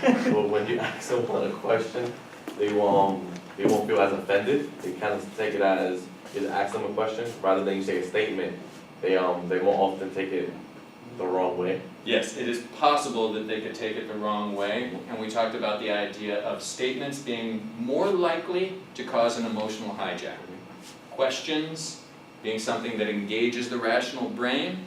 So when you ask someone a question, they won't feel as offended. They kind of take it as you ask them a question rather than you say a statement. They won't often take it the wrong way. Yes, it is possible that they could take it the wrong way, and we talked about the idea of statements being more likely to cause an emotional hijack. Questions being something that engages the rational brain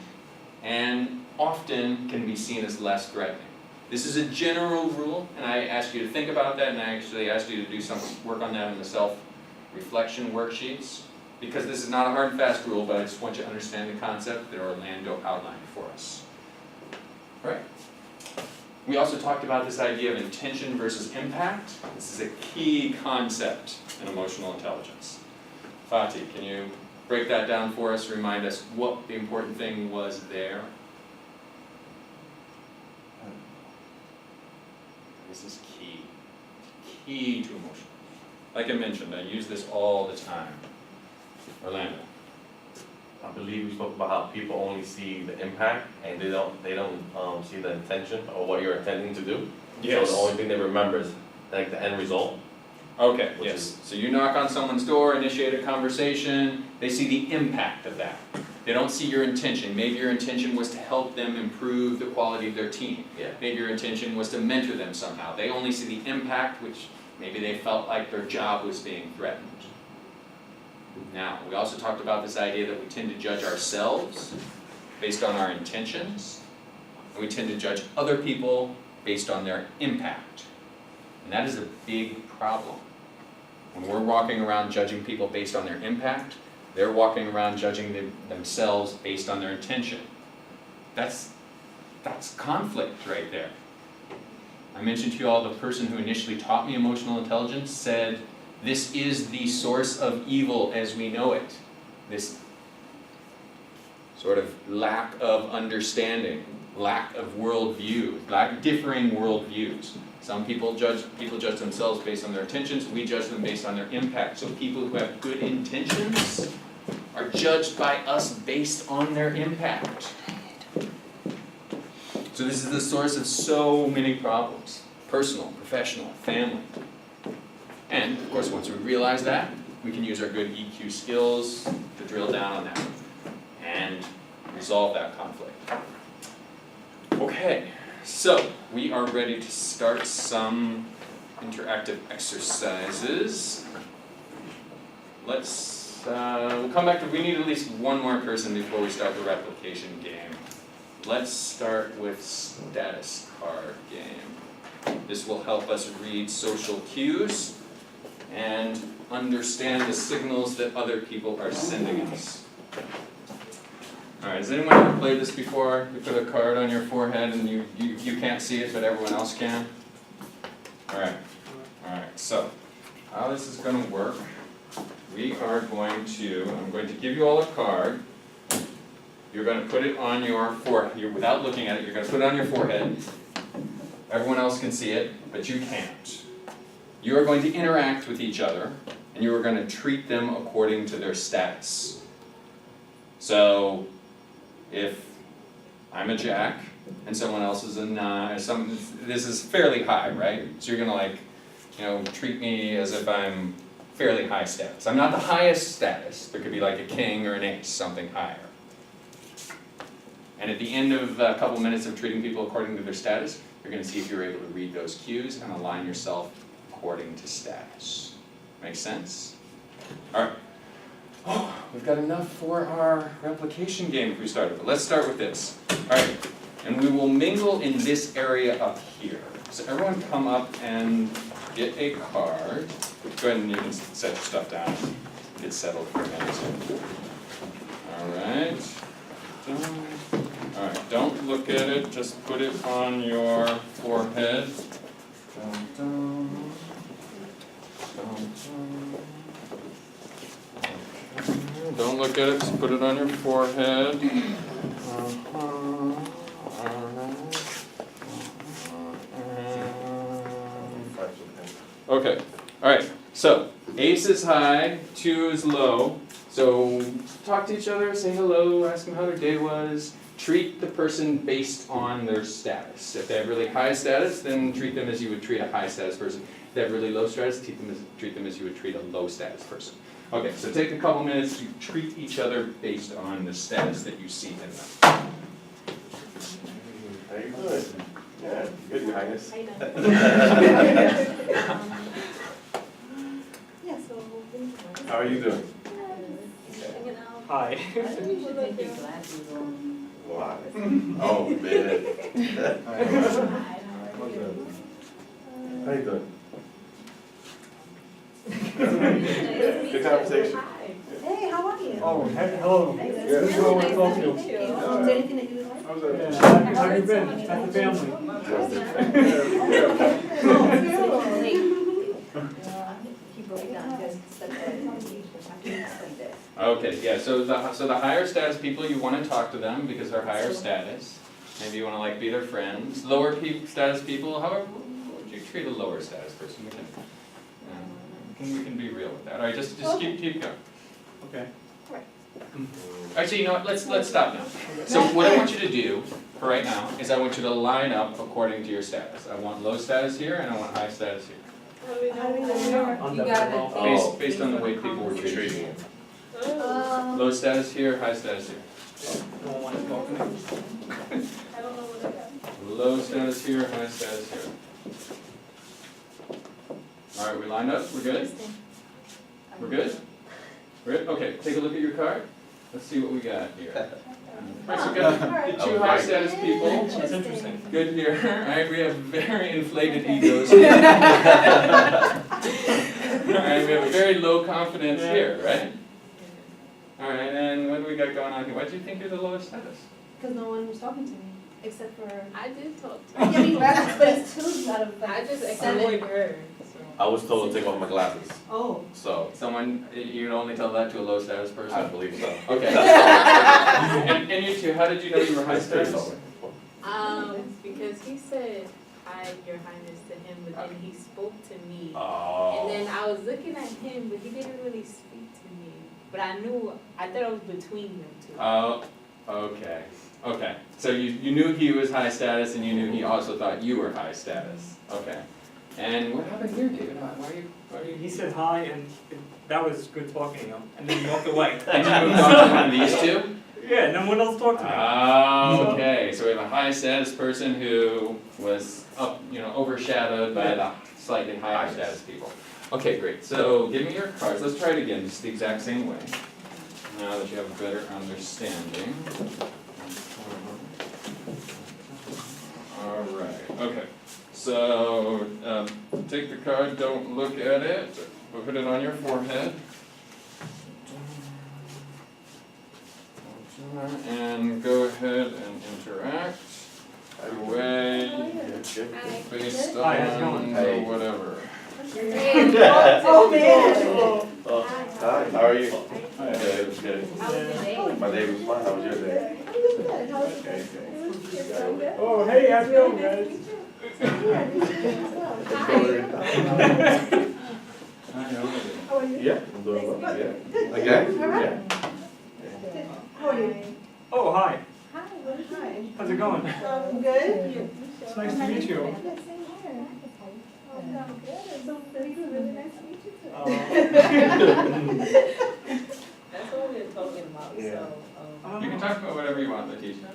and often can be seen as less threatening. This is a general rule, and I asked you to think about that, and I actually asked you to do some work on that in the self-reflection worksheets, because this is not a hard and fast rule, but I just want you to understand the concept that Orlando outlined for us. All right. We also talked about this idea of intention versus impact. This is a key concept in emotional intelligence. Fatih, can you break that down for us, remind us what the important thing was there? This is key. Key to emotion. Like I mentioned, I use this all the time. Orlando. I believe we spoke about how people only see the impact and they don't see the intention or what you're intending to do. Yes. So the only thing they remember is like the end result. Okay, Which yes. So you knock on someone's door, initiate a conversation, they see the impact of that. They don't see your intention. Maybe your intention was to help them improve the quality of their team. Yeah. Maybe your intention was to mentor them somehow. They only see the impact, which maybe they felt like their job was being threatened. Now, we also talked about this idea that we tend to judge ourselves based on our intentions, and we tend to judge other people based on their impact. And that is a big problem. When we're walking around judging people based on their impact, they're walking around judging themselves based on their intention. That's conflict right there. I mentioned to you all the person who initially taught me emotional intelligence said, this is the source of evil as we know it. This sort of lack of understanding, lack of worldview, differing worldviews. Some people judge themselves based on their intentions, we judge them based on their impact. So people who have good intentions are judged by us based on their impact. So this is the source of so many problems, personal, professional, family. And of course, once we realize that, we can use our good EQ skills to drill down on that and resolve that conflict. Okay, so we are ready to start some interactive exercises. We'll come back to, we need at least one more person before we start the replication game. Let's start with status card game. This will help us read social cues and understand the signals that other people are sending us. Alright, has anyone ever played this before? You put a card on your forehead and you can't see it, but everyone else can? Alright, so how this is going to work, I'm going to give you all a card. You're going to put it on your forehead, without looking at it, you're going to put it on your forehead. Everyone else can see it, but you can't. You are going to interact with each other, and you are going to treat them according to their status. So, if I'm a jack, and someone else is a nine, this is fairly high, right? So you're going to, treat me as if I'm fairly high status. I'm not the highest status. There could be like a king or an ace, something higher. And at the end of a couple minutes of treating people according to their status, you're going to see if you're able to read those cues and align yourself according to status. Make sense? All right. Oh, we've got enough for our replication game if we started, but let's start with this. All right, and we will mingle in this area up here. So everyone come up and get a card. Go ahead and you can set your stuff down. Get settled for a minute. All right. All right, don't look at it, just put it on your forehead. Don't look at it, just put it on your forehead. Okay, alright, so ace is high, 2 is low. So talk to each other, say hello, ask them how their day was. treat the person based on their status. If they have really high status, then treat them as you would treat a high status person. If they have really low status, treat them as you would treat a low status person. Okay, so take a couple minutes to treat each other based on the status that you see in them. How you doing? Yeah, good, Your Highness. Yeah, so. How are you doing? Hi. You should take your glasses on. Why? Oh, man. How you doing? Good conversation. Hey, how are you? Oh, hello. Nice to Yeah. meet you. Hello, Nice to welcome. meet you. Is there anything that you would like? How's Yeah, that? how you been? How's the family? He broke it down, because I can explain that. Okay, yeah, so the higher status people, you wanna talk to them because they're higher status. Maybe you wanna like be their friends. Lower status people, however, would you treat a lower status person? We can be real with that. Alright, just keep going. Okay. Actually, you know what, let's stop now. So what I want you to do for right now is I want you to line up according to your status. I want low status here and I want high status here. You got it. Based on the way people were treated. Treating you. Low status here, high status here. No one wants to talk to me? Low status here, high status here. Alright, we lined up, we're good? We're good? We're good? Okay, take a look at your card. Let's see what we got here. Alright, so we got the two high status people. That's interesting. Good here. Alright, we have very inflated egos. Alright, we have very low confidence here, right? Alright, and what do we got going on here? Why do you think you're the lowest status? Because no one was talking to me, except for. I did talk to I her. mean, but it's two out of I like just seven. ignored her, so. I was told to take off my glasses, Oh. so Someone, you'd only tell that to a low status I person? believe so. Okay. And you two, how did you know you were high status? Because he said, "Hi, Your Highness," to him, but then he spoke to me. And Oh. then I was looking at him, but he didn't really speak to me. But I thought it was between them two. Oh, okay, okay. So you knew he was high status and you knew he also thought you were high status. Okay. And what happened here, David? Why are you? He said hi and that was good talking to him, and then he walked away. And you moved on to one of these two? Yeah, no one else talked to me. Okay, so we have a high status person who was overshadowed by the slightly higher status people. Okay, great. So give me your cards. Let's try it again, just the exact same way. Now that you have a better understanding. All right. Okay. So take the card. Don't look at it. Put it on your forehead. And go ahead and interact the way based Hi, how's it going? on whatever. Oh, man. Hi, how are you? Hi. Good, good. How was your day? My day was fine, how was your day? It was good. How was it? Okay, It okay. Oh, hey, how's it going, guys? How are you? Yeah, I'm doing well, yeah. Again? All right. Yeah. How are you? Oh, hi. Hi. How's it going? Good. It's nice to meet you. Yes, same here. Oh, I'm good. So really nice to meet you too. That's what we were talking about, Yeah. so. You can talk about whatever you want, Letitia.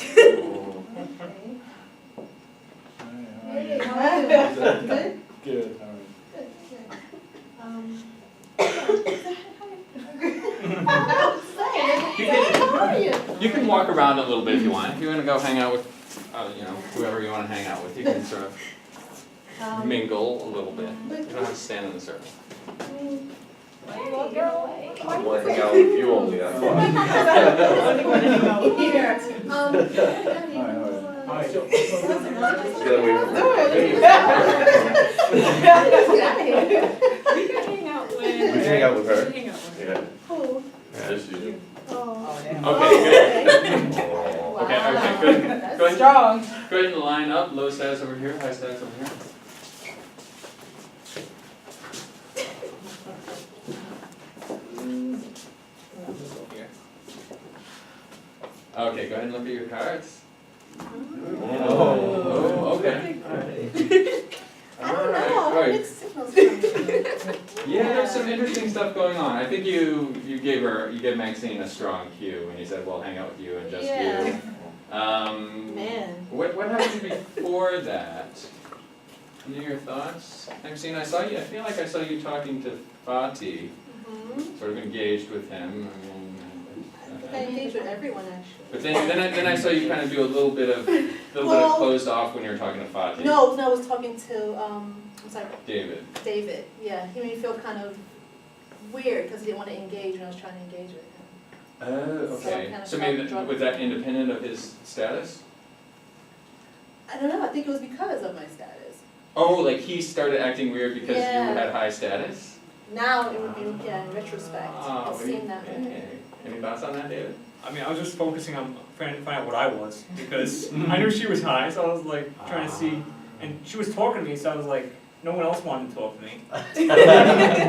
Oh. Hey, how are you? Good? Good, How are you? You can walk around a little bit if you want. If you want to go hang out with, whoever you want to hang out with, you can sort of mingle a little bit. You don't have to stand in the circle. Why are you walking away? I want to hang out with you only, that's why. Here. Hi. Get away from We can hang out with. We can hang out with her. We can hang out with her. Yeah, Who? just you. Oh. Okay, good. Oh. Okay, good. That's Go ahead. strong. Go ahead and line up. Low status over here, high status over here. Okay, go ahead and look at your cards. Oh. Okay. I don't know, Alright. mixed signals coming. Yeah, there's some interesting stuff going on. I think you gave Maxine a strong cue when you said, we'll hang out with you and just you. Yeah. Um, Man. what happened before that? Any of your thoughts? Maxine, I feel like I saw you talking to Fati, Mhm. sort of engaged with him. I think I engage with everyone actually. But then I saw you kind of do a little bit of Well- closed off when you were talking to Fati. No, I was talking to, I'm sorry, David. David, yeah, he made me feel kind of weird because he didn't want to engage when I was trying to engage with him. Oh, So I okay. kind of So maybe, felt was that independent of his status? I don't know, I think it was because of my status. Oh, like he started acting weird because you Yeah. had high status? Now, in retrospect, Ah, it seemed that way. okay. Any thoughts on that, David? I mean, I was just focusing on trying to find out what I was, because I knew she was high, so I was like trying to see, and she was talking to me, so I was like, no one else wanted to talk to me.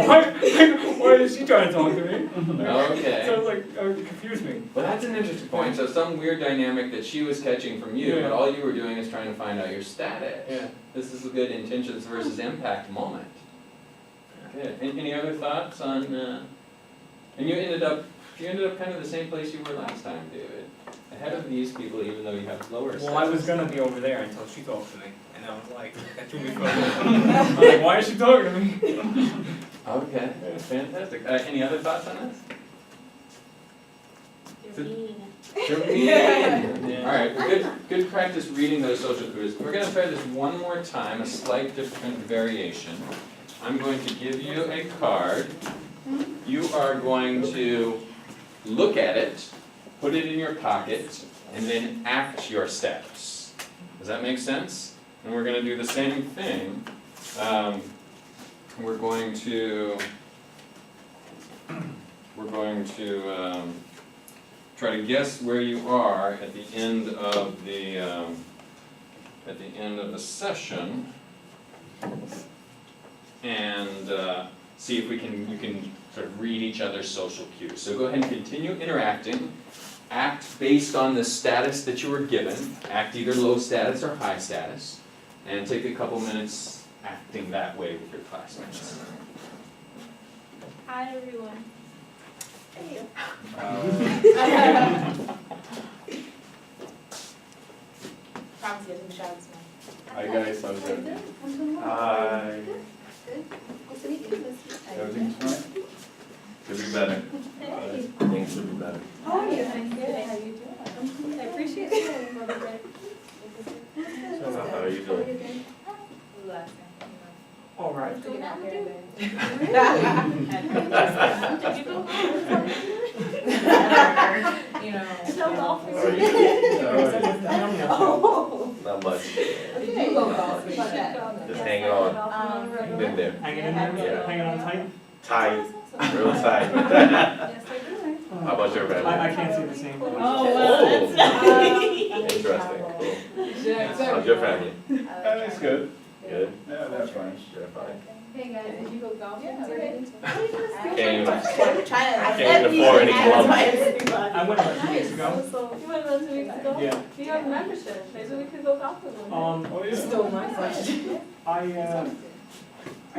Why is she trying to talk to me? Okay. So I was like, it confused me. Well, that's an interesting point. So some weird dynamic that she was catching from you, Yeah. but all you were doing is trying to find out your status. Yeah. This is a good intentions versus impact moment. Good. Any other thoughts on, and you ended up kind of the same place you were last time, David. Ahead of these people, even though you have lower status. Well, I was gonna be over there until she talked to me, and I was like, that threw me for a loop. I was like, why is she talking to me? Okay, fantastic. Any other thoughts on this? You're mean. You're mean. All right, well, good practice reading those social cues. We're gonna try this one more time, a slight different variation. I'm going to give you a card. You are going to look at it, put it in your pocket, and then act your steps. Does that make sense? And we're gonna do the same thing. We're going to try to guess where you are at the end of the session, and see if you can sort of read each other's social cues. So go ahead and continue interacting. Act based on the status that you were given. Act either low status or high status, and take a couple minutes acting that way with your classmates. Hi, everyone. Hey. Promise to get some shots, man. Hi guys, how's everything? I'm doing well. Hi. Good. Nice to meet you. Nice to meet you. Everything's fine? Could be better. Hey. Things could be better. How are you? I'm good. How you doing? I appreciate you. How are you doing? Last time. All right. Did you go You know. No golf. How are you? Oh. Not much, Did you go golf? just hanging on, been there, Hanging in there, Yeah. hanging on tight. tight, real tight. Yes, I do. How about your family? I can't see the same. Oh, well, that's. Interesting, cool. How's your family? It's good. Good? Yeah, that's fine. You're fine. Hey guys, did you go golfing Yeah, today? Came, I'm trying to. Came to four any clubs. I went like 2 weeks ago. You went about 2 weeks ago? Yeah. Do you have a membership? Maybe we could go golfing with you. Oh, yeah. Stole my question. I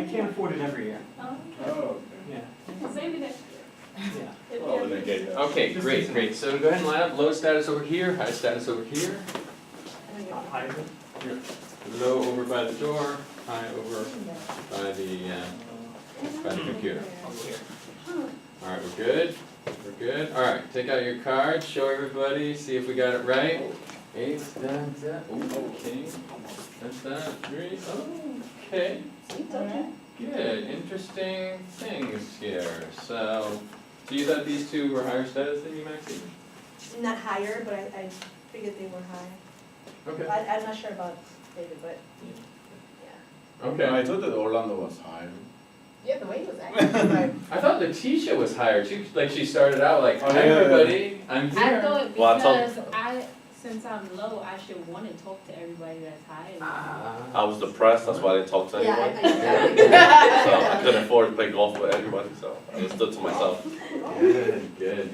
can't afford it every year. Oh, Yeah. Maybe next year. Yeah. If well, you're- then get that. Okay, great. So go ahead and line up. Low status over here, high status over here. High is it? Low over by the door, high over by the computer. Over here. All right, we're good? We're good? All right, take out your card, show everybody, see if we got it right. Eight, okay. That's 3, okay. Good, interesting things here. So you thought these two were higher status than you, Maxine? Not higher, but I figured they were high. Okay. I'm not sure about David, but, yeah. Okay. I thought that Orlando was higher. Yeah, the way he was acting. I thought Letitia was higher too, like she started out like, Oh, hi yeah. everybody, I'm I here. thought Well, I told- because since I'm low, I should want to talk to everybody that's high. I was depressed, that's why I didn't talk to Yeah, anyone. So I couldn't afford to play golf with everybody, so I just stood to myself. Good.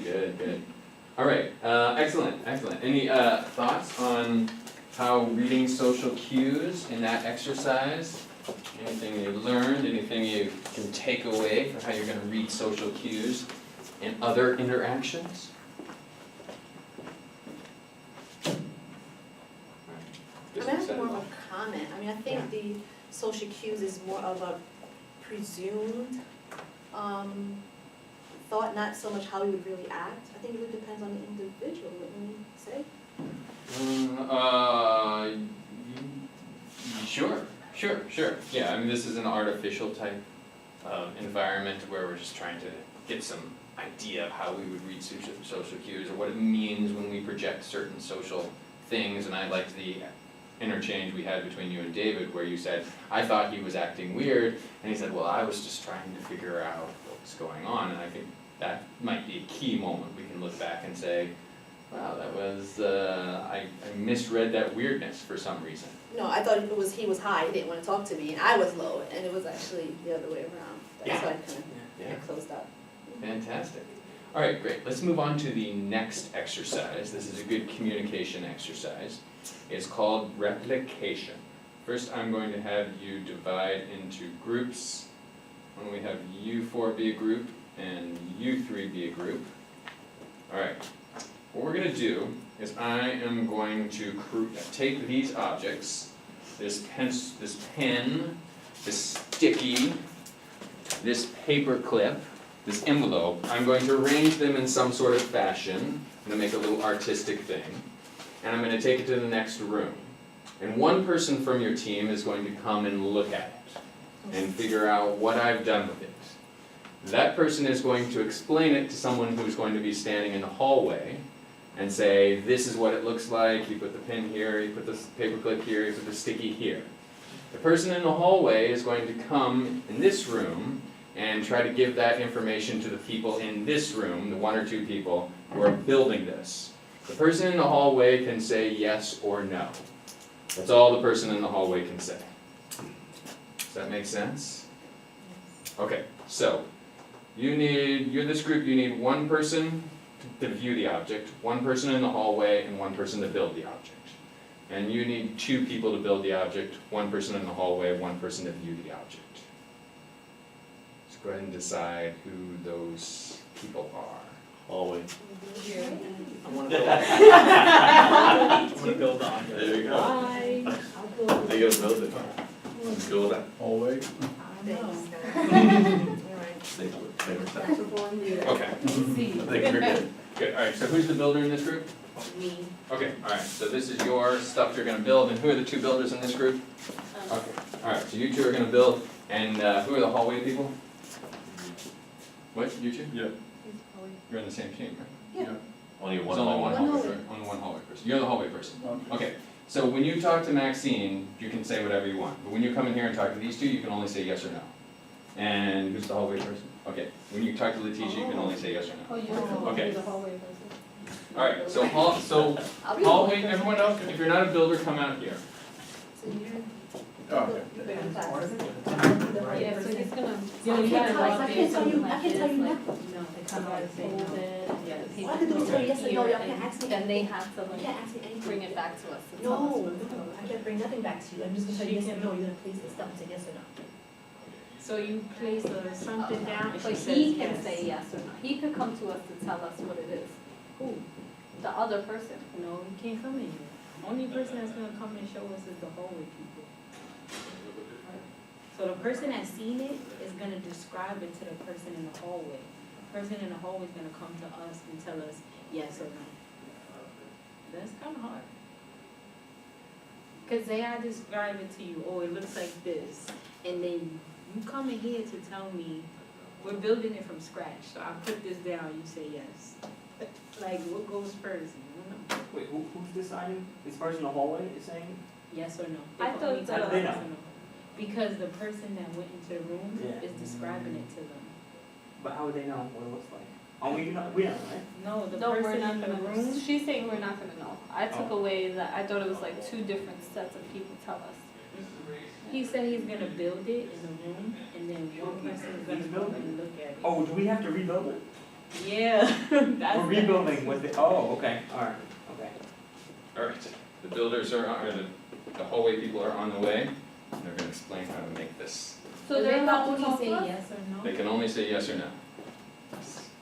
All right, excellent. Any thoughts on how reading social cues in that exercise? Anything you learned, anything you can take away for how you're gonna read social cues in other interactions? I mean, that's more of a comment. I mean, I think the social cues is more of a presumed thought, not so much how he would really act. I think it really depends on the individual, wouldn't you say? Sure. Yeah, I mean, this is an artificial type environment where we're just trying to get some idea of how we would read social cues or what it means when we project certain social things. And I liked the interchange we had between you and David where you said, I thought he was acting weird, and he said, well, I was just trying to figure out what was going on. And I think that might be a key moment. We can look back and say, wow, that was, I misread that weirdness for some reason. No, I thought it was he was high, he didn't want to talk to me, and I was low, and it was actually the other way around. That's why I kind Yeah. of closed up. Fantastic. All right, great. Let's move on to the next exercise. This is a good communication exercise. It's called replication. First, I'm going to have you divide into groups. Why don't we have you four be a group and you three be a group. All right. What we're gonna do is I am going to take these objects, this pen, this sticky, this paper clip, this envelope. I'm going to arrange them in some sort of fashion. I'm gonna make a little artistic thing. And I'm gonna take it to the next room. And one person from your team is going to come and look at it and figure out what I've done with it. That person is going to explain it to someone who's going to be standing in the hallway and say, this is what it looks like, you put the pin here, you put the paperclip here, you put the sticky here. The person in the hallway is going to come in this room and try to give that information to the people in this room, the one or two people who are building this. The person in the hallway can say yes or no. That's all the person in the hallway can say. Does that make sense? Okay, so you're this group, you need one person to view the object, one person in the hallway, and one person to build the object. And you need two people to build the object, one person in the hallway, one person to view the object. Let's go ahead and decide who those people are. Hallway. I wanna build I wanna build on. There you go. I'll build How you gonna build it? Build that. Hallway. Okay, I think you're good. good, alright, so who's the builder in this group? Me. Okay, alright, so this is your stuff you're gonna build, and who are the two builders in this group? Okay, alright, so you two are gonna build, and who are the hallway people? What, you two? Yeah. You're on the same team, right? Yeah. Only one There's only one hallway. hallway, only one hallway person, you're the hallway person. Okay. Okay, so when you talk to Maxine, you can say whatever you want, but when you come in here and talk to these two, you can only say yes or no. And who's the hallway person? Okay, when you talk to Letitia, you can only say yes or no. Okay. Alright, so hallway, everyone else, if you're not a builder, come out here. So you're, Oh, okay. you're better in class. Yeah, so he's gonna. I can't tell you now. No, they come out and say no. All I can do is tell you yes or no, y'all can't ask me And they anything. have to You like can't ask me anything. bring it back to us to tell us. No, I can't bring nothing back to you, I'm just gonna tell you yes or no, you're gonna place this down and say yes or no. So you place something down, and But she he says can yes. say yes or no. He could come to us to tell us what it is. Who? The other person. No, you can't come in here. Only person that's gonna come and show us is the hallway people. So the person that's seen it is gonna describe it to the person in the hallway. The person in the hallway is gonna come to us and tell us yes or no. That's kinda hard. Cause say I describe it to you, oh, it looks like this, and then you come in here to tell me, we're building it from scratch, so I put this down, you say yes. Like, what goes first? I don't know. Wait, who's deciding? This person in the hallway is saying? Yes or no? I They thought only tell that- us They yes know. or no. Because the person that went into the room Yeah. is describing it to them. But how would they know what it looks like? Oh, we don't know, right? No, the No, we're person not in the gonna know. room. She's saying we're not gonna know. I took away that, I thought it was like two different sets of people tell us. He said he's gonna build it in the room, and then one person is He's gonna go building and look at it. Oh, do we have to rebuild it? Yeah, that's. We're rebuilding with the, oh, okay, alright, okay. Alright, the builders are on, or the hallway people are on the way, and they're gonna explain how to make this. So they're allowed to only talk say to us? yes or no? They can only say yes or no.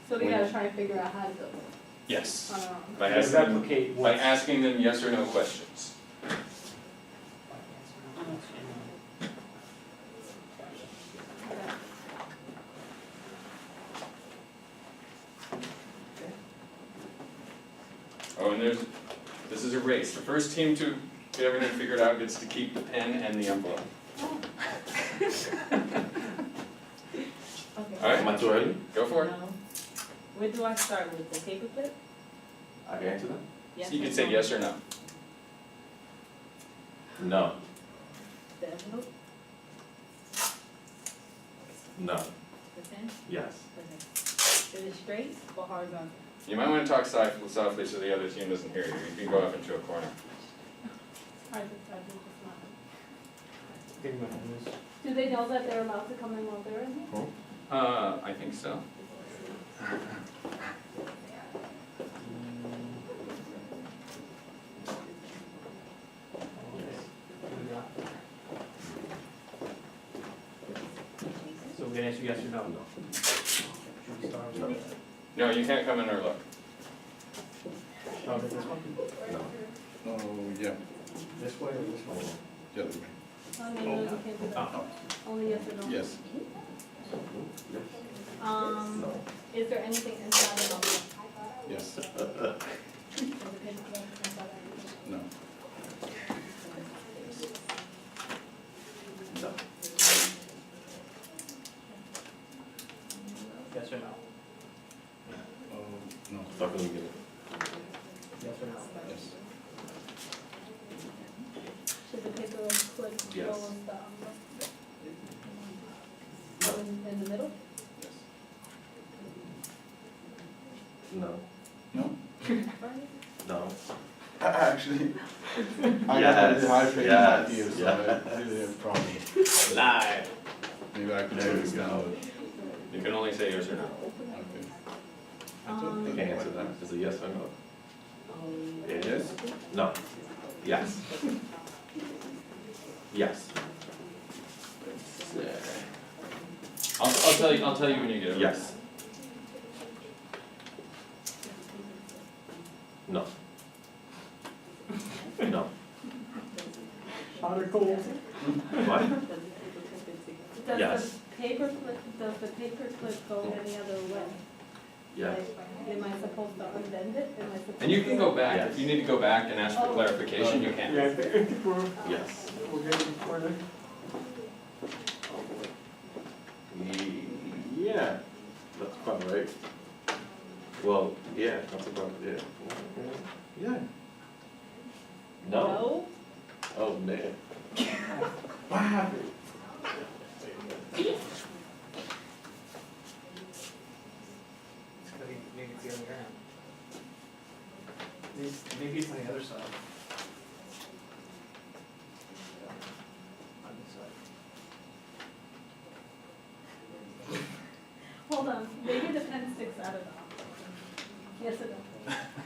So we gotta try and figure out how to do it Yes, on our own. by Yeah, asking them, replicate by what's. asking them yes or no questions. Oh, and this is a race. The first team to get everything figured out gets to keep the pen and the envelope. Okay. Alright. Am I too early? Go for it. No. Where do I start with, the paperclip? I can answer that? Yes You or can say no? yes or no. No. The envelope, No. the pen, Yes. okay. Is it straight or horizontal? You might want to talk softly so the other team doesn't hear you. You can go off into a corner. I just not. I think my phone is- Do they know that they're allowed to come in while they're in here? I think so. So we're gonna answer yes or no? No. Should we start with, No, you can't come in or look. start with this one? No. Oh, yeah, This way or this way? the other way. No, you can't do that. Only yes or no? Yes. No. Is there anything inside of them? Yes. Is it inside of them? No. No. Yes or no? Oh, no. Start from the beginning. Yes or no? Yes. Should the paper clip go Yes. on the, in the middle? Yes. No. No? No. Actually, I Yes, got high paid yes, my ears, so yes. I really have a problem. Lie. Maybe I could There we fix it go. now. You can only say yes or no. Okay. I can't answer that. Is it yes or no? It Yes? is? No. Yes. Yes. I'll tell you when you get it. Yes. No. No. Articles. What? Does Yes. does the paper clip go any other way? Yes. Like, am I supposed to unbend it? Am I supposed to? And you can go back, Yes. if you need to go back and ask for Oh. clarification, you can. Yeah, I think we're, Yes. we're getting further. Yeah, that's about right. Well, yeah, that's about, yeah. Yeah. No. No? Oh, man. What happened? It's gonna be, maybe it's the other way around. Maybe it's on the other side. On this side. Hold on, maybe the pen sticks out of the envelope. Yes or no?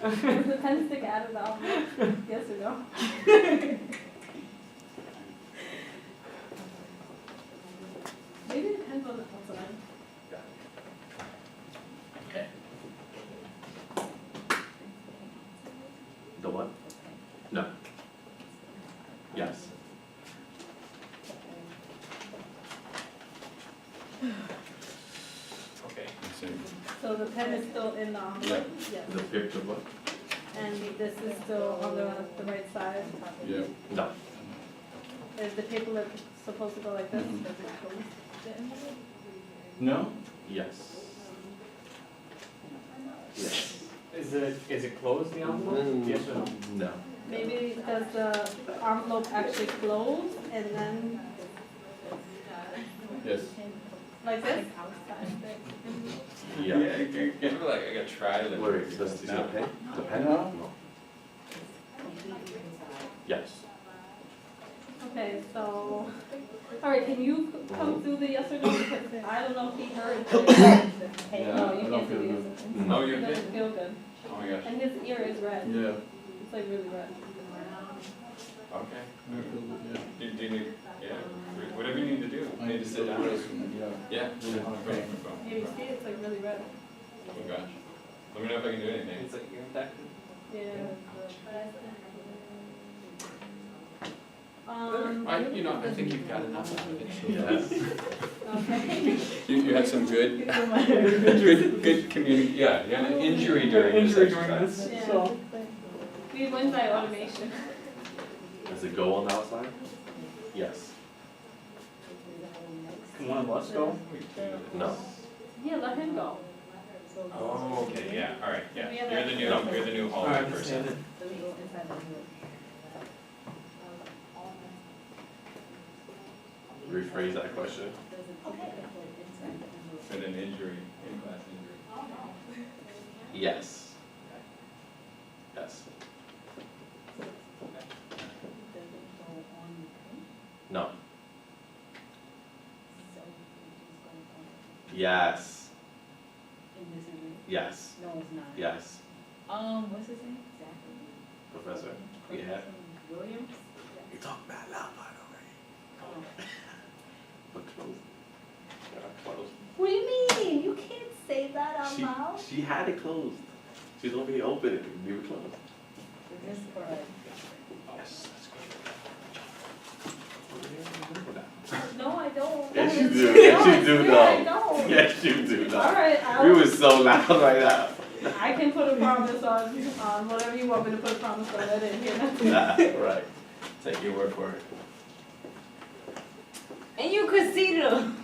Does the pen stick out of the envelope? Yes or no? Maybe the pen's on the outside. The what? No. Yes. Okay. I see. So the pen is still in the envelope? Yes. The picture what? And this is still on the right side? Yeah. No. Is the paper supposed to go like this? Mhm. Does it close the envelope? No? Yes. Yes. Is it closed, the envelope? Yes or no? No. Maybe does the envelope actually close and then Yes. like this? Yeah. I feel like I gotta try to. Wait, does the pen? The pen? No. No. Yes. Okay, so, all right, Corey, can you come through the yes or no, because I don't know if he heard. Yeah, No, I you don't can't feel do the good. yes or Mhm. no. Oh, you're He good? doesn't feel good, Oh my gosh, and his ear is red, Yeah. it's like really red. okay. I feel good, yeah. Do you need, yeah, whatever you need to do, you need to sit down. Yeah. Yeah. Really hard pain. Yeah, you see, it's like really red. Oh gosh, let me know if I can do anything. It's like ear infection. Yeah. I think you've got enough out of it. Yes. Okay. You had some good, good yeah, you had an injury during this exercise. Yeah. So, We win by automation. Does it go on the outside? Yes. can one of us go? No. Yeah, let him go. Oh, okay, yeah, all right, yeah, We have you're the new, that. you're the new I hallway understand person. it. Rephrase that question. With an injury, in-class injury. Yes. Yes. No. Yes. Yes. No, it's not. Yes. What's his name? Zachary? Professor. Yeah. Williams? You talk that loud, by the way. Oh. But close. Yeah, close. What do you mean? You can't say that out loud. She had it closed. She's gonna be open if you leave it closed. This is correct. Yes, that's No, I don't. Yes, you do. No, Yes, I you do swear I know. don't. Yes, you do know. Alright, We was so loud right now. I can put a promise on whatever you want me to put a promise on, I didn't hear nothing. Nah, right. Take your word for it. And you could see them.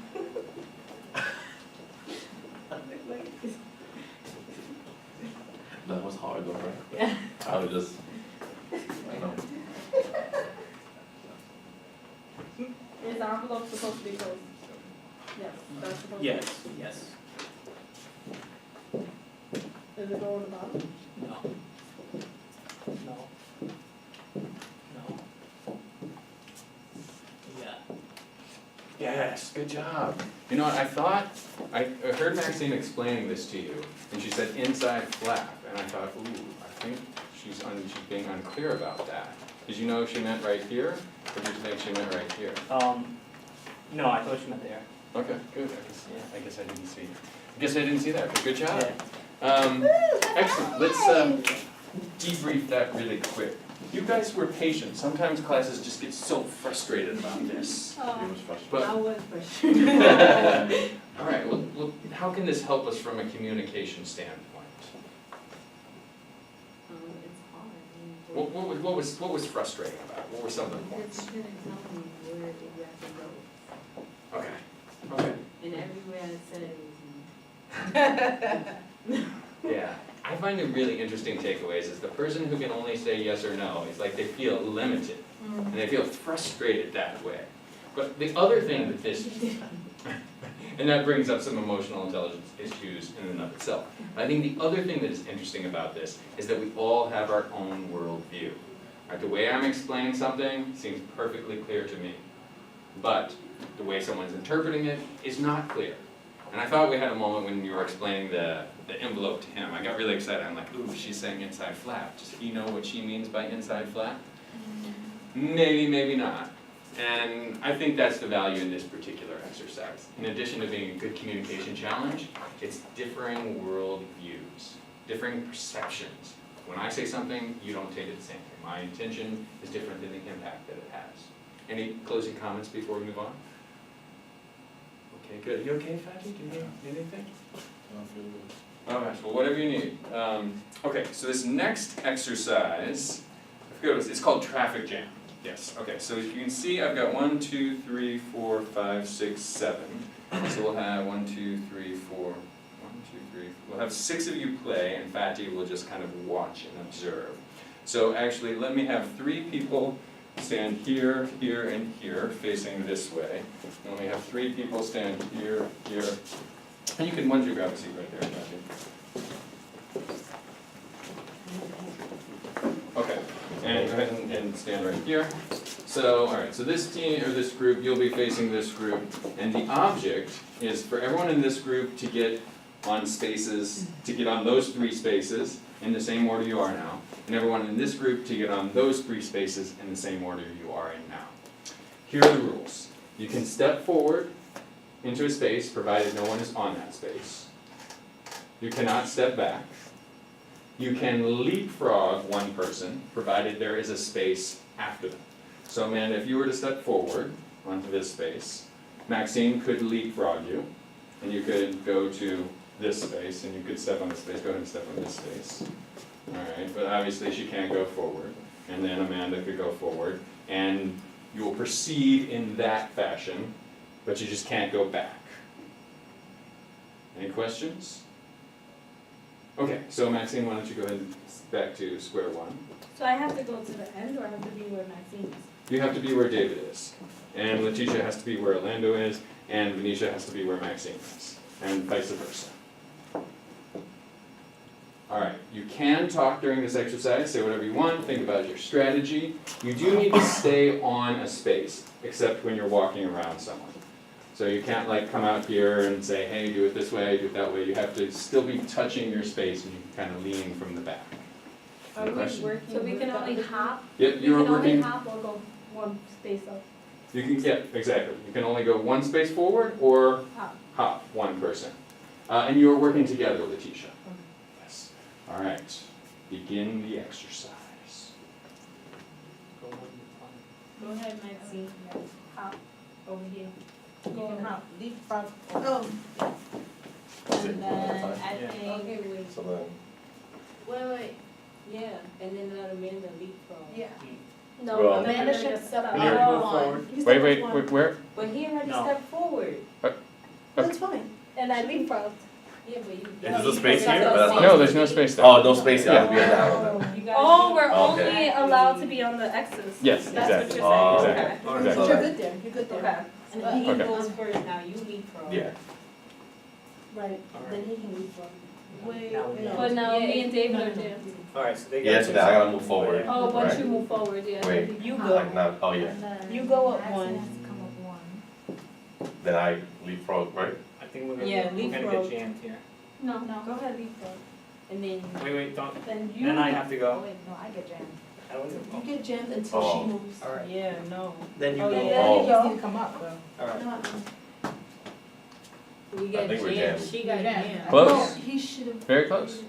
That was hard though, right? Yeah. I was just, I know. Is the envelope supposed to be closed? Yes, that's supposed to. Yes, yes. Does it go on the bottom? No. No. No. Yeah. Yes, good job. You know what, I heard Maxine explaining this to you, and she said inside flap, and I thought, ooh, I think she's being unclear about that. Did you know she meant right here, or did you think she meant right here? No, I thought you meant there. Okay, good, I guess I didn't see, that, but good job. Yeah. Excellent, let's debrief that really quick. You guys were patient, sometimes classes just get so frustrated about this. It was frustrating. But I was for sure. all right, well, how can this help us from a communication standpoint? It's hard. What was frustrating about it? What were some of the points? You couldn't tell me where exactly goes. Okay, And everywhere I said it was. yeah. I find the really interesting takeaways is the person who can only say yes or no, it's like they feel limited, and they feel frustrated that way. But the other thing that this, and that brings up some emotional intelligence issues in and of itself. I think the other thing that is interesting about this is that we all have our own worldview. Right, the way I'm explaining something seems perfectly clear to me, but the way someone's interpreting it is not clear. And I thought we had a moment when you were explaining the envelope to him. I got really excited. I'm like, ooh, she's saying inside flap. Does he know what she means by inside flap? Maybe, maybe not. And I think that's the value in this particular exercise. In addition to being a good communication challenge, it's differing world views, differing perceptions. When I say something, you don't take it the same way. My intention is different than the impact that it has. Any closing comments before we move on? Okay, good. You okay, Fatty? Do you need anything? I don't feel good. All right, well, whatever you need. Okay, so this next exercise, I forget what it's called traffic jam. Yes, okay, so as you can see, I've got 1, 2, 3, 4, 5, 6, 7. So we'll have 1, 2, 3, 4, 1, 2, 3. We'll have 6 of you play, and Fatty will just kind of watch and observe. So actually, let me have 3 people stand here, here, and here, facing this way. And let me have 3 people stand here, here. And you can, why don't you grab a seat right there, Matthew? Okay, and go ahead and stand right here. So, alright, so this team, or this group, you'll be facing this group, and the object is for everyone in this group to get on spaces, to get on those 3 spaces in the same order you are now, and everyone in this group to get on those 3 spaces in the same order you are in now. Here are the rules. You can step forward into a space, provided no one is on that space. You cannot step back. You can leapfrog one person, provided there is a space after them. So Amanda, if you were to step forward onto this space, Maxine could leapfrog you, and you could go to this space, and you could step on this space, go ahead and step on this space. Alright, but obviously she can't go forward, and then Amanda could go forward, and you will proceed in that fashion, but you just can't go back. Any questions? Okay, so Maxine, why don't you go ahead and back to square one. So I have to go to the end, or I have to be where Maxine is? You have to be where David is, and Letitia has to be where Orlando is, and Venetia has to be where Maxine is, and vice versa. Alright, you can talk during this exercise, say whatever you want, think about your strategy. You do need to stay on a space, except when you're walking around someone. So you can't like come out here and say, hey, do it this way, do it that way. You have to still be touching your space, and you can kind of lean from the back. Any question? So we can only hop? Yep, you're We can only working. hop or go one space up? You can, yeah, exactly. You can only go one space forward or Hop. hop one person. And you're working together, Letitia. Yes. All right. Begin the exercise. Go ahead, Maxine, Hop. over here. You can hop. Leapfrog. Oh, And then I Yeah. think, Okay, wait. So then, wait, yeah, and then let Amanda leapfrog. yeah. No, Well- Amanda should step When you're out go one. forward. You step Wait, out wait, one. wait, where? But he already No. stepped forward. That's fine. And I leapfrogged. Yeah, but you. Is there space here? No, That's not- No, there's no space there. Oh, no space, yeah, I'll be in that one. You gotta Oh, do- we're Okay. only allowed to be on the X's. Yes, That's what exactly. you're saying, Oh, okay. Exactly. But Exactly. you're good there, you're good there. Okay. And then he He Okay. goes first, now you leapfrog. Yeah. right, Alright. then he can leapfrog. Wait, Now we no. But now Yeah. me and David No, are no, no. jammed. Alright, so they Yeah, got so now I gotta move forward. Oh, once Right. you move forward, yeah. Wait. You Like go. now, oh yeah, You go up one. then I leapfrog, right? I think we're gonna, Yeah, we're gonna leapfrog. get jammed here. No, No. go ahead, leapfrog. And then, Wait, don't, Then you. then I have to go. Wait, no, I get jammed. I don't You know. get jammed until Oh. she moves. Alright, yeah, no. then you Oh, go. yeah, then Oh. you go. need to come up though. Alright. No, We got think we're jammed, jammed. she got jammed. Close. No, he should have. Very close.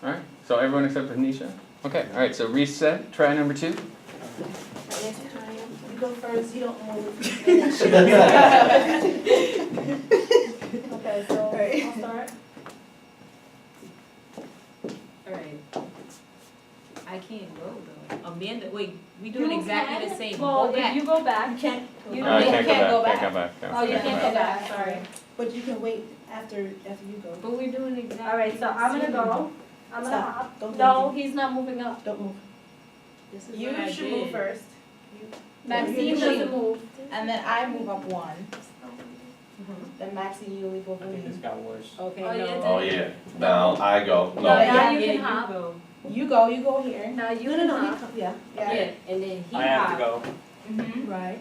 Alright, so everyone except for Nisha? Okay, alright, so reset, try number 2. Next time, you go first, you don't know what. Okay, so Alright. I'll start. Alright. I can't go though. Amanda, wait, we You doing exactly can- the same. Well, Go if back. you go back, You can't, you I don't. can't can't go go back, back. can't go back. Oh, you can't go back, sorry. but you can wait after you go. But we're doing exactly. Alright, so I'm gonna go. I'm gonna Stop. hop. Don't do No, anything. he's not moving up. Don't move. This is You what I should did. move first. Maxine You doesn't move. And then I move up one. Then Maxine, you leave I over think this me. got worse. Okay, Oh, no. yeah, Oh yeah, now I go, No, no, now Yeah, you yeah, can hop. go. You go here. Now you No, can no, no, hop. he come, yeah. Yeah, and then he I have to hopped. go. Mhm. Right.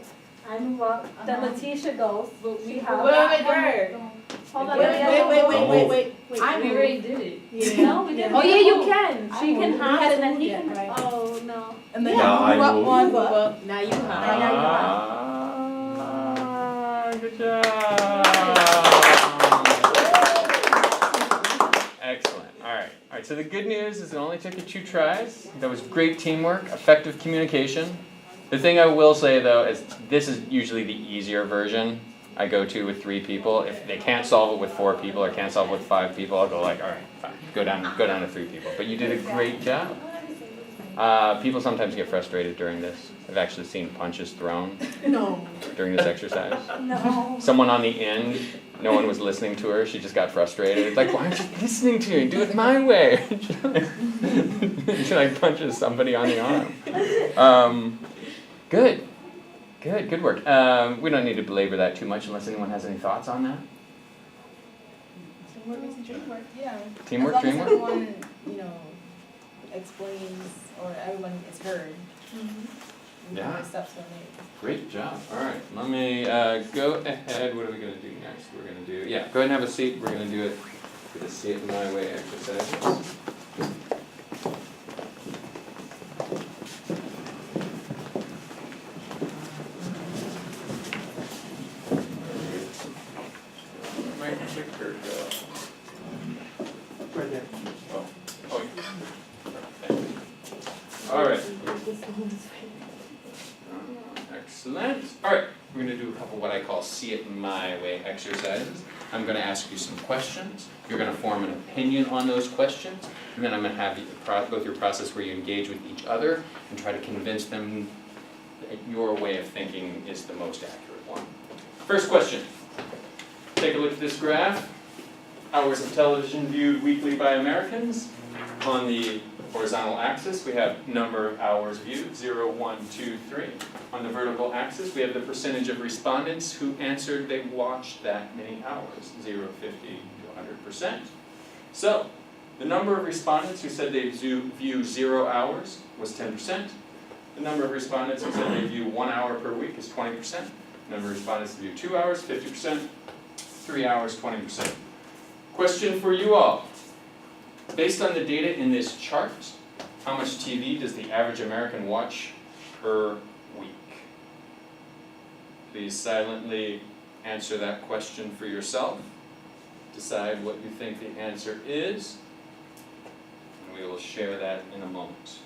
I move up. Then Letitia goes. But She we hops. wait. Hold on, Wait, let me wait, go. wait, wait, wait, wait. I moved. already did it. Yeah. No, we didn't. Yeah. Oh, yeah, you can. I She can moved. hop We and haven't then moved he yet, can. right. Oh, no. And then Now I you move up move. one, Move but up, now you hop. Now you Good job. Excellent. Alright, so the good news is it only took you 2 tries. That was great teamwork, effective communication. The thing I will say though is this is usually the easier version I go to with 3 people. If they can't solve it with 4 people or can't solve it with 5 people, I'll go like, alright, fine, go down to 3 people. But you did a great job. People sometimes get frustrated during this. I've actually seen punches thrown no. during this exercise. No. Someone on the end, no one was listening to her, she just got frustrated. It's like, why aren't you listening to me? Do it my way. She like punches somebody on the arm. Good work. We don't need to belabor that too much unless anyone has any thoughts on that. Teamwork makes the dream work, yeah. Teamwork, As long as dreamwork? everyone, explains or everyone is heard. Yeah. My stuff's gonna make. Great job, alright, let me go ahead, what are we gonna do next? We're gonna do, yeah, go ahead and have a seat, we're gonna do it with the see it my way exercises. Where'd my clicker go? Right there. Oh, alright. Excellent. Alright, we're gonna do a couple what I call see it my way exercises. I'm gonna ask you some questions. You're gonna form an opinion on those questions. And then I'm gonna have you go through a process where you engage with each other and try to convince them that your way of thinking is the most accurate one. First question. Take a look at this graph. Hours of television viewed weekly by Americans. On the horizontal axis, we have number of hours viewed, 0, 1, 2, 3. On the vertical axis, we have the percentage of respondents who answered they watched that many hours, 0, 50 to 100%. So, the number of respondents who said they view 0 hours was 10%. The number of respondents who said they view 1 hour per week is 20%. The number of respondents who view 2 hours, 50%. 3 hours, 20%. Question for you all. Based on the data in this chart, how much TV does the average American watch per week? Please silently answer that question for yourself. Decide what you think the answer is, and we will share that in a moment.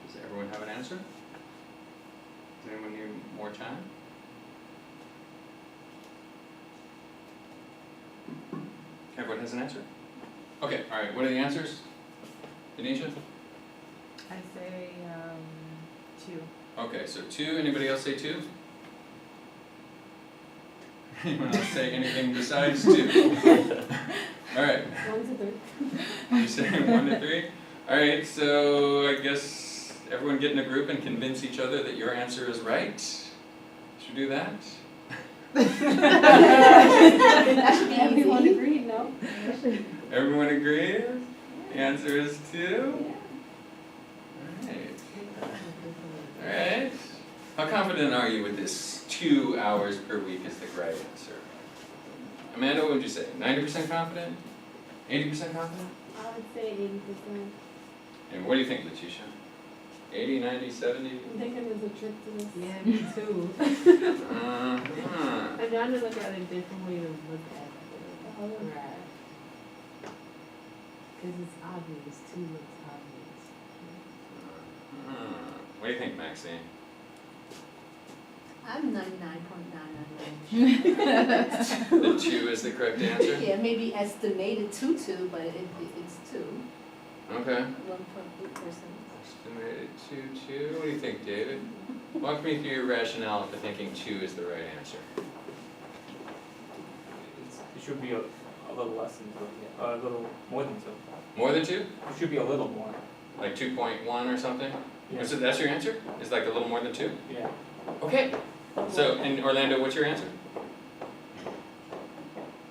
Does everyone have an answer? Does anyone need more time? Everyone has an answer? Okay, alright, what are the answers? Denisha? I say, 2. Okay, so 2, anybody else say 2? Anyone else say anything besides 2? Alright, 1 to 3. you saying 1 to 3? Alright, so I guess everyone get in a group and convince each other that your answer is right. Should we do that? That should be Everyone easy. agreed, no? Everyone agrees? The answer is 2? Alright. Alright. How confident are you with this 2 hours per week is the right answer? Amanda, what would you say? 90% confident? 80% confident? I would say 80%. And what do you think, Letitia? 80, 90, 70? I'm thinking there's a trick to this. Yeah, me too. Uh-huh. I'm trying to look at a different way to look at the graph. Because it's obvious, 2 looks obvious. What do you think, Maxine? I'm 99.9. The 2 is the correct answer? Yeah, maybe estimated 2, but it's 2. Okay. 1.8%. Estimated 2. What do you think, David? Walk me through your rationale for thinking 2 is the right answer. It should be a little less than 2, yeah. A little more than 2. More than 2? It should be a little more. Like 2.1 or something? Yeah. So that's your answer? Is like a little more than 2? Yeah. Okay. So, and Orlando, what's your answer?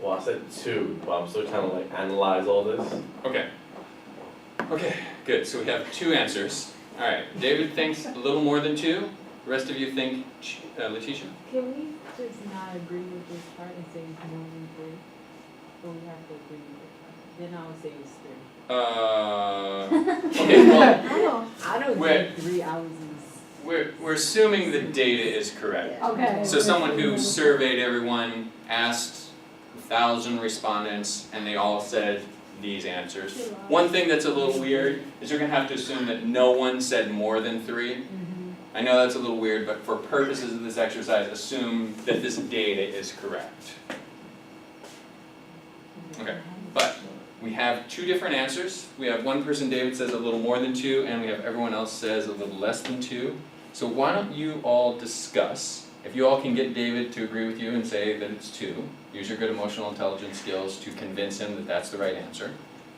Well, I said 2, but I'm still trying to like analyze all this. Okay. Okay, good. So we have 2 answers. All right. David thinks a little more than 2. The rest of you think Letitia? Can we just not agree with this part and say it's more than 3? Or we have to agree with it? Then I would say it's 3. Okay. Well, I don't Wait. think 3 hours is. we're assuming the data is correct. Okay. So someone who surveyed everyone, asked 1,000 respondents, and they all said these answers. One thing that's a little weird is you're gonna have to assume that no one said more than 3. I know that's a little weird, but for purposes of this exercise, assume that this data is correct. Okay, but we have 2 different answers. We have one person, David, says a little more than 2, and we have everyone else says a little less than 2. So why don't you all discuss, if you all can get David to agree with you and say that it's 2, use your good emotional intelligence skills to convince him that that's the right answer,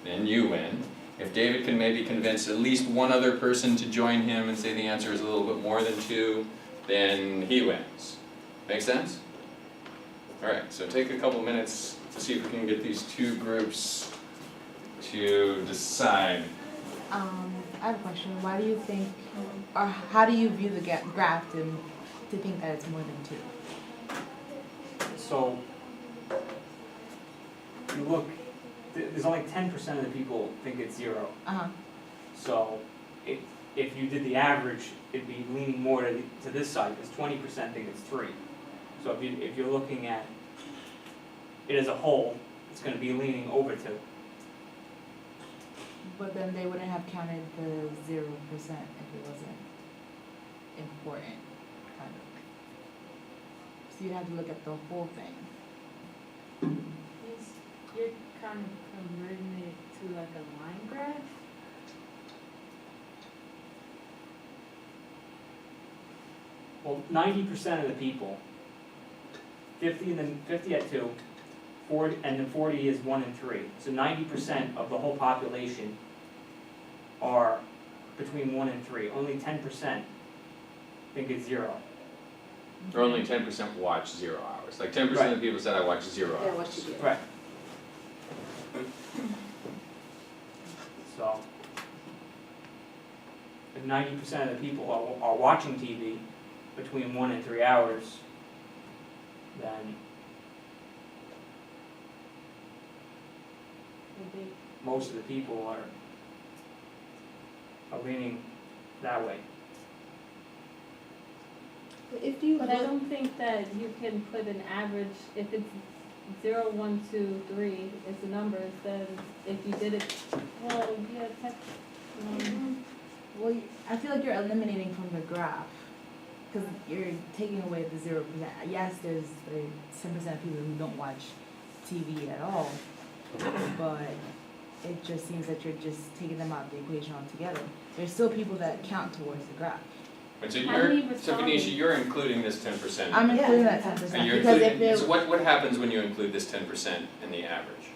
then you win. If David can maybe convince at least one other person to join him and say the answer is a little bit more than 2, then he wins. Make sense? Alright, so take a couple minutes to see if we can get these 2 groups to decide. I have a question. Why do you think, or how do you view the graph to think that it's more than 2? So, if you look, there's only 10% of the people think it's 0. Uh-huh. So, if you did the average, it'd be leaning more to this side, because 20% think it's 3. So if you're looking at it as a whole, it's gonna be leaning over 2. But then they wouldn't have counted the 0% if it wasn't important, kind of. So you'd have to look at the whole thing. You're kind of converting it to like a line graph? Well, 90% of the people, 50 and then 50 at 2, 40, and then 40 is 1 and 3. So 90% of the whole population are between 1 and 3. Only 10% think it's 0. Or only 10% watch 0 hours. Like 10% of the people said I watch 0 Yeah, hours. what you do. Right. So, if 90% of the people are watching TV between 1 and 3 hours, then most of the people are leaning that way. If you But I look, don't think that you can put an average, if it's 0, 1, 2, 3 is the numbers, then if you did it, well, yeah, Well, I feel like you're eliminating from the graph, because you're taking away the 0%. Yes, there's like 10% of people who don't watch TV at all, but it just seems that you're just taking them out of the equation altogether. There's still people that count towards the graph. And so How many so responded? Venetia, you're including this 10%. I'm including Yeah. that 10% And you're because if including, it, so what happens when you include this 10% in the average?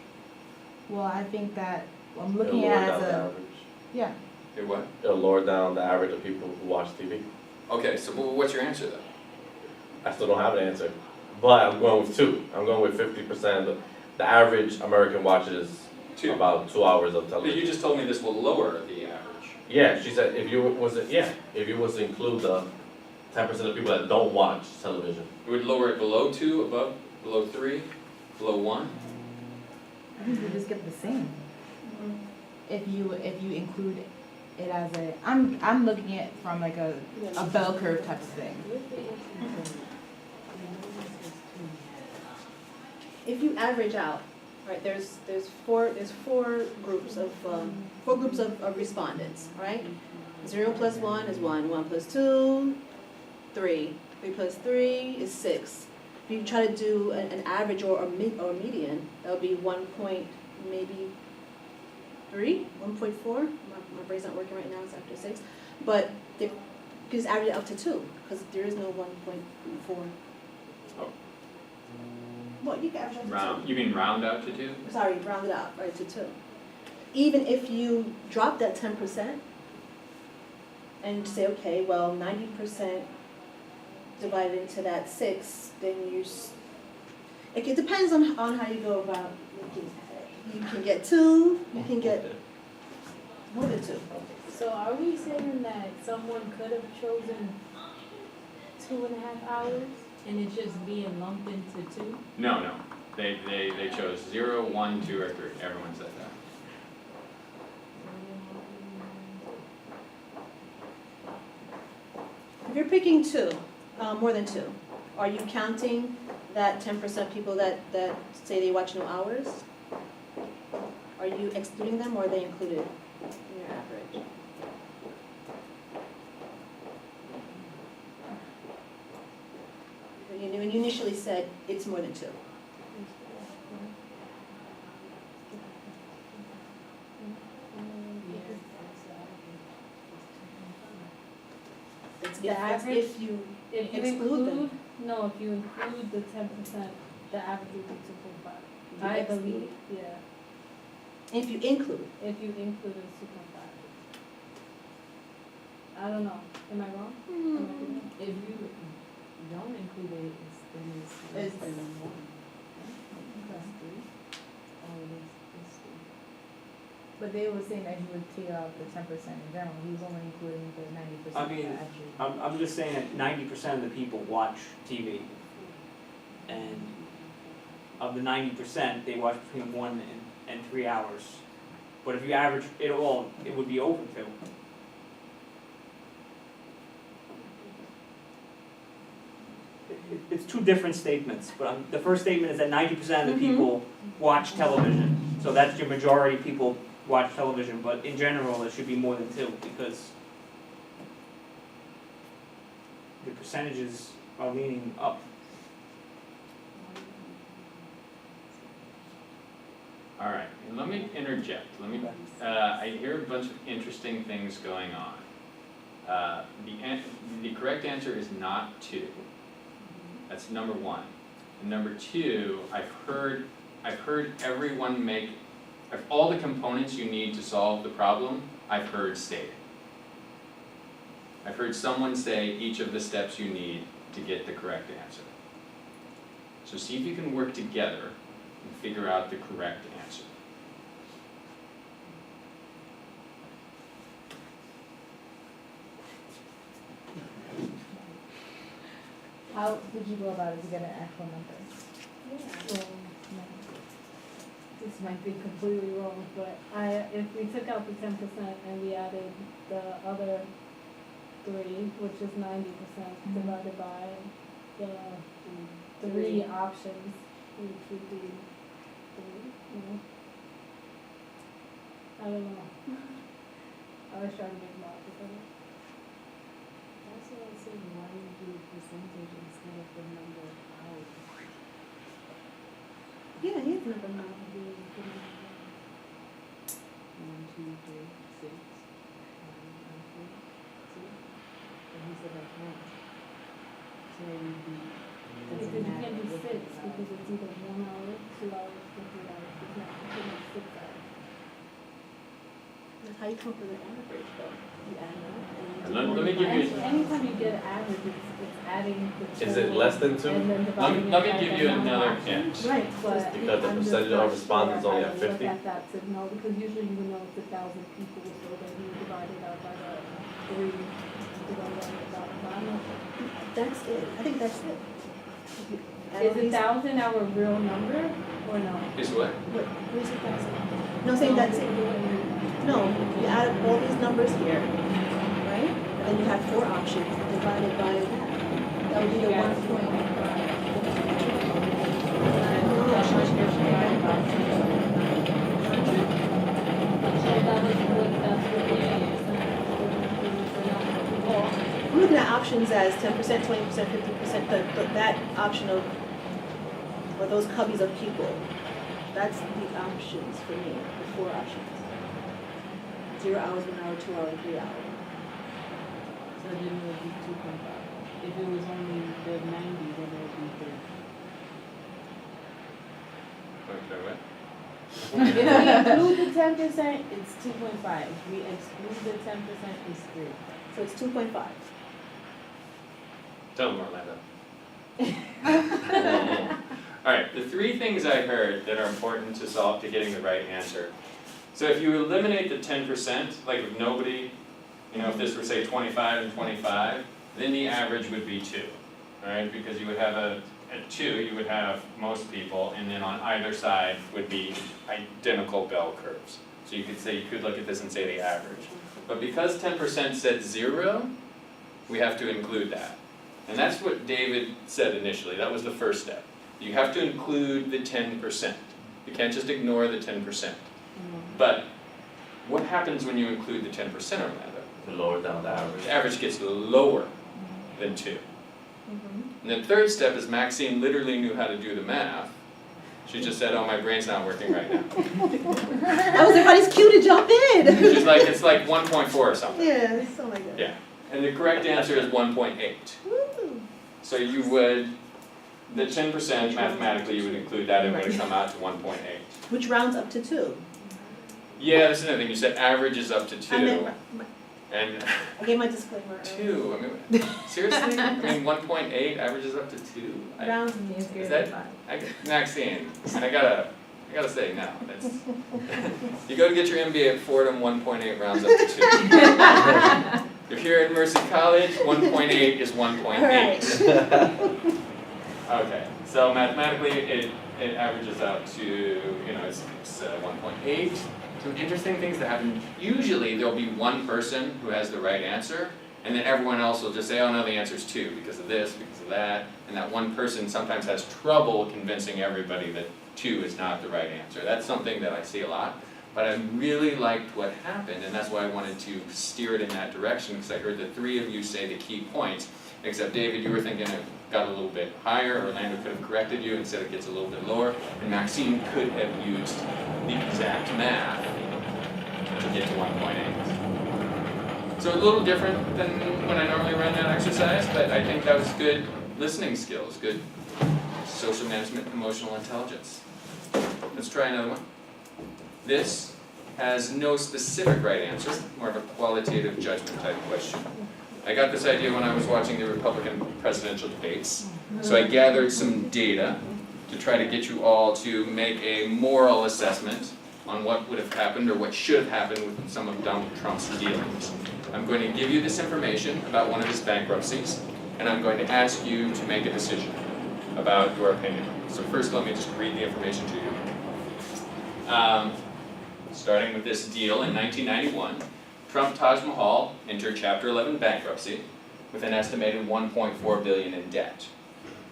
well, I think that I'm It'll looking lower at it down as the a, average. yeah. It what? It'll lower down the average of people who watch TV. Okay, so what's your answer though? I still don't have an answer, but I'm going with 2. I'm going with 50%. The average American watches 2. about 2 hours of But television. you just told me this will lower the average. Yeah, she said if you was to include the 10% of people that don't watch television. It would lower it below 2, above, below 3, below 1? I think you just get the same. If you include it as a, I'm looking at it from like a bell curve type of thing. if you average out, right, there's four groups of respondents, right? 0 plus 1 is 1, 1 plus 2, 3, 3 plus 3 is 6. If you try to do an average or a median, that would be 1 point, maybe 3, 1.4. My brain's not working right now, it's after 6. But you can just average it up to 2, because there is no 1.4. Oh. Well, you can average up to 2. Round, you mean round out to 2? Sorry, round it out, right, to 2. Even if you drop that 10% and say, okay, well, 90% divided into that 6, then it depends on how you go about making it. You can get 2, you can get more than 2. So are we saying that someone could have chosen 2.5 hours and it's just being lumped into 2? No. They chose 0, 1, 2, or 3. Everyone said that. If you're picking 2, more than 2, are you counting that 10% people that say they watch no hours? Are you excluding them, or are they included in your average? When you initially said it's more than 2. that's average, if you if you exclude them. include, no, if you include the 10%, the average would be 2.5. You I exclude. believe, yeah, If you include. if you include it, 2.5. I don't know, am I wrong? I might be wrong. If you don't include it, then it's less It's- than one. That's three. Oh, it's three. But they were saying that he would take out the 10% in general, he was only including the 90% I mean, that actually. I'm just saying that 90% of the people watch TV. And of the 90%, they watch between 1 and 3 hours. But if you average it all, it would be over 2. It's two different statements, but the first statement is that 90% of the people watch television. So that's your majority of people watch television, but in general, it should be more than 2 because the percentages are leaning up. All right, and let me interject, I hear a bunch of interesting things going on. The correct answer is not 2. That's number 1. And number 2, I've heard everyone make, of all the components you need to solve the problem, I've heard stated. I've heard someone say each of the steps you need to get the correct answer. So see if you can work together and figure out the correct answer. How did you go about it to get an actual number? Well, no. This might be completely wrong, but if we took out the 10% and we added the other 3, which is 90% divided by the 3 options, which would be 3, no? I don't know. I was trying to make logic of it. That's what I said, why you do percentage instead of the number of hours? Yeah, here's the number 9. 1, 2, 3, 6, 7, 8, 2. And he said like 1. So it would be, Because you can't do 6, because it's either 1 hour, 2 hours, or 3 hours, it's not, you can't do 6 hours. That's how you come up with an average though. You add it up And let me give you, Anytime you get an average, it's adding the Is it total less than 2? and then dividing it let me by give the you amount of another options. hint. Right, But Because the I'm just percentage not of respondents sure only how at to look 50? at that to know, because usually you would know it's 1,000 people, so then you divide it out by the 3, divided by the amount. That's it. I think that's it. Is 1,000 our real number, or no? is what? Where's the 1,000? No, saying that's it. No, you add up all these numbers here, right? And then you have 4 options divided by that. That would be the 1 point. So that was what, that's what the I'm looking at options as 10%, 20%, 50%, that option of, or those cubbies of people. That's the options for me, the 4 options. 0 hours, 1 hour, 2 hours, 3 hours. so then it would be 2.5. If it was only the 90, then it would be 3. Okay, what? If we include the 10%, it's 2.5. If we exclude the 10%, it's 3. So it's 2.5. Tell them, Orlando. All right, the 3 things I heard that are important to solve, to getting the right answer. So if you eliminate the 10%, like if nobody, if this were say 25 and 25, then the average would be 2, all right? Because you would have at 2, you would have most people, and then on either side would be identical bell curves. So you could look at this and say the average. But because 10% said 0, we have to include that. And that's what David said initially, that was the first step. You have to include the 10%. You can't just ignore the 10%. But what happens when you include the 10%, Orlando? To lower down the average. The average gets lower than 2. And the third step is Maxine literally knew how to do the math. She just said, oh, my brain's not working right now. That was everybody's cue to jump in. She's like, it's like 1.4 or something. Yeah, something like that. Yeah. And the correct answer is 1.8. Woo. So you would, the 10% mathematically, you would include that, it would have come out to 1.8. Which rounds up to 2. Yeah, that's another thing, you said average is up to 2, I meant, and I gave my disclaimer earlier. 2, I mean, seriously? I mean, 1.8 averages up to 2? Rounds Is that, Maxine, and I gotta say, no, that's, you go to get your MBA at Fordham, 1.8 rounds up to 2. You're here at Mercy College, 1.8 is 1.8. Right. Okay, so mathematically, it averages out to, you know, it's 1.8. Some interesting things that happen, usually there'll be one person who has the right answer, and then everyone else will just say, oh no, the answer's 2 because of this, because of that, and that one person sometimes has trouble convincing everybody that 2 is not the right answer. That's something that I see a lot, but I really liked what happened, and that's why I wanted to steer it in that direction, because I heard the 3 of you say the key points, except David, you were thinking it got a little bit higher, Orlando could have corrected you and said it gets a little bit lower, and Maxine could have used the exact math to get to 1.8. So a little different than when I normally run that exercise, but I think that was good listening skills, good social management, emotional intelligence. Let's try another one. This has no specific right answer, more of a qualitative judgment type question. I got this idea when I was watching the Republican presidential debates, so I gathered some data to try to get you all to make a moral assessment on what would have happened or what should have happened with some of Donald Trump's dealings. I'm going to give you this information about one of his bankruptcies, and I'm going to ask you to make a decision about your opinion. So first, let me just read the information to you. Starting with this deal in 1991, Trump Taj Mahal entered Chapter 11 bankruptcy with an estimated $1.4 billion in debt.